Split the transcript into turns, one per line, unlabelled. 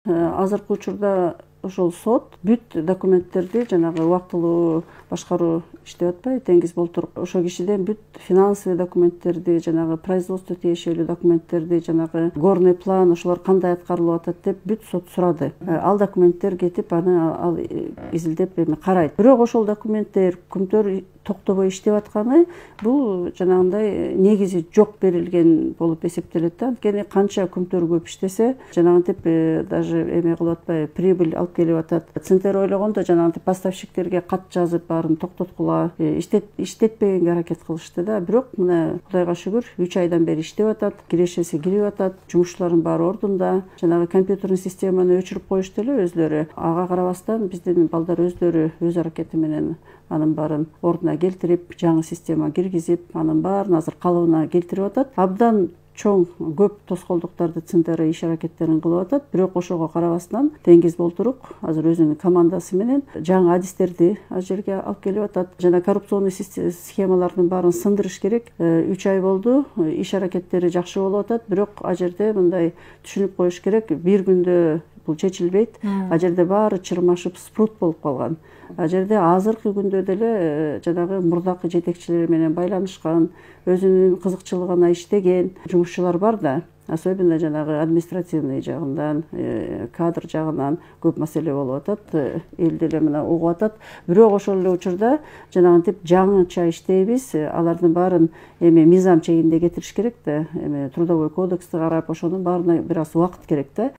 Азыркы учурда ошол сот бүт документтерди жанагы убактылуу башкаруу иштеп атпайбы, теңиз болтурук ошол кишиден бүт финансовый документтерди, жанагы производство тиешелүү документтерди, жанагы горный план ошолор кандай аткарылып атат деп бүт сот сурады. Ал документтер кетип аны ал изилдеп карайт. Бирок ошол документтер күндөр токтобой иштеп атканы бул жанагындай негизи жок берилген болуп эсептелет да. Анткени канча күндөр көп иштесе, жанагынтип даже эме кылып атпайбы, прибыль алып келип атат. Центр ойлогондо жанагынтип поставщиктерге кат жазып баарын токтоткула, иштетпегенге аракет кылышты да. Бирок мына Кудайга шүгүр 3 айдан бери иштеп атат, кирешеси кирип атат, жумушчулардын баары ордунда. Жанагы компьютерный системаны өчүрүп коюшту эле өздөрү. Ага карабастан биздин балдар өздөрү өз аракети менен анын баарын ордуна келтирип, жаңы система киргизип, анын баарын азыр калыбына келтирип атат. Абдан чоң көп тоскоолдуктарды Центр иш аракеттерин кылып атат. Бирок ошого карабастан Теңиз Болтурук азыр өзүнүн командасы менен жаңы адистерди ал жерге алып келип атат. Жана коррупционный схемалардын баарын сындырыш керек. 3 ай болду, иш аракеттери жакшы болуп атат. Бирок ал жерде мындай түшүнүп коюш керек, бир күндө бул чечилбейт. Ал жерде баары чырмашып спрут болуп калган. Ал жерде азыркы күндө деле жанагы мурдакы жетекчилер менен байланышкан, өзүнүн кызыкчылыгына иштеген жумушчулар бар да. Особенно жанагы административный жагынан, кадр жагынан көп маселе болуп атат. Эл деле мына угуп атат. Бирок ошол эле учурда жанагынтип жаңыча иштейбиз. Алардын баарын эми мыйзам чегинде кетириш керек да. Эми трудовой кодексти карап, ошонун баарына бир аз убакыт керек да.